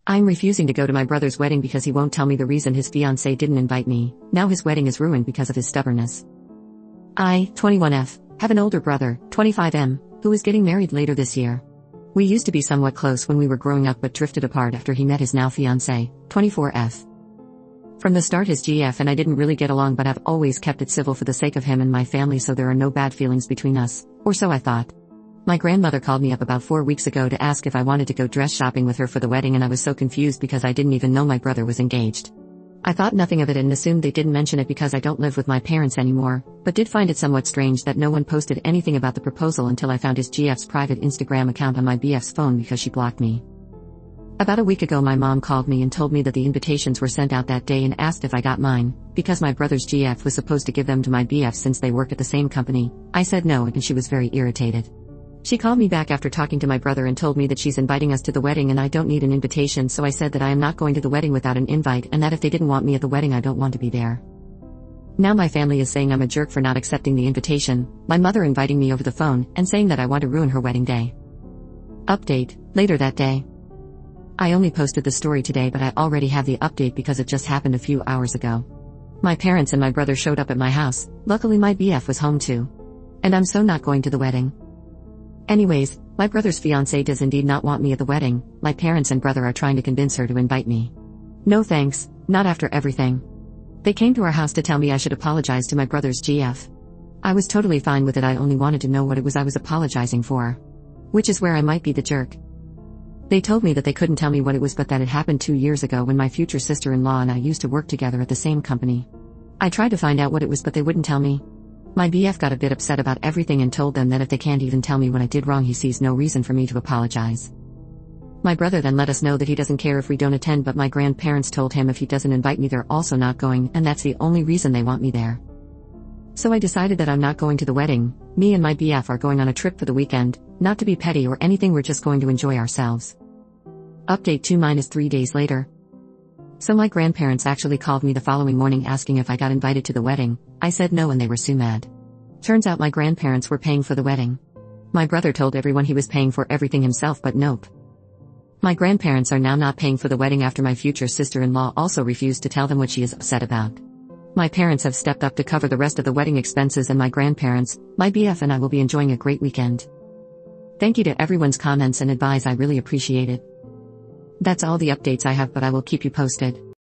I'm refusing to go to my brother's wedding because he won't tell me the reason his fiancée didn't invite me. Now his wedding is ruined because of his stubbornness. I, 21F, have an older brother, 25M, who is getting married later this year. We used to be somewhat close when we were growing up but drifted apart after he met his now fiancée, 24F. From the start his GF and I didn't really get along, but I've always kept it civil for the sake of him and my family, so there are no bad feelings between us, or so I thought. My grandmother called me up about 4 weeks ago to ask if I wanted to go dress shopping with her for the wedding, and I was so confused because I didn't even know my brother was engaged. I thought nothing of it and assumed they didn't mention it because I don't live with my parents anymore, but did find it somewhat strange that no one posted anything about the proposal until I found his GF's private Instagram account on my BF's phone because she blocked me. About a week ago my mom called me and told me that the invitations were sent out that day and asked if I got mine, because my brother's GF was supposed to give them to my BF since they work at the same company. I said no and she was very irritated. She called me back after talking to my brother and told me that she's inviting us to the wedding and I don't need an invitation, so I said that I am not going to the wedding without an invite and that if they didn't want me at the wedding I don't want to be there. Now my family is saying I'm a jerk for not accepting the invitation, my mother inviting me over the phone and saying that I want to ruin her wedding day. Update, later that day. I only posted the story today, but I already have the update because it just happened a few hours ago. My parents and my brother showed up at my house, luckily my BF was home too. And I'm so not going to the wedding. Anyways, my brother's fiancée does indeed not want me at the wedding. My parents and brother are trying to convince her to invite me. No thanks, not after everything. They came to our house to tell me I should apologize to my brother's GF. I was totally fine with it, I only wanted to know what it was I was apologizing for. Which is where I might be the jerk. They told me that they couldn't tell me what it was, but that it happened 2 years ago when my future sister-in-law and I used to work together at the same company. I tried to find out what it was but they wouldn't tell me. My BF got a bit upset about everything and told them that if they can't even tell me what I did wrong, he sees no reason for me to apologize. My brother then let us know that he doesn't care if we don't attend, but my grandparents told him if he doesn't invite me they're also not going, and that's the only reason they want me there. So I decided that I'm not going to the wedding. Me and my BF are going on a trip for the weekend, not to be petty or anything, we're just going to enjoy ourselves. Update 2-3 days later. So my grandparents actually called me the following morning asking if I got invited to the wedding. I said no and they were so mad. Turns out my grandparents were paying for the wedding. My brother told everyone he was paying for everything himself, but nope. My grandparents are now not paying for the wedding after my future sister-in-law also refused to tell them what she is upset about. My parents have stepped up to cover the rest of the wedding expenses, and my grandparents, my BF and I will be enjoying a great weekend. Thank you to everyone's comments and advice, I really appreciate it. That's all the updates I have, but I will keep you posted.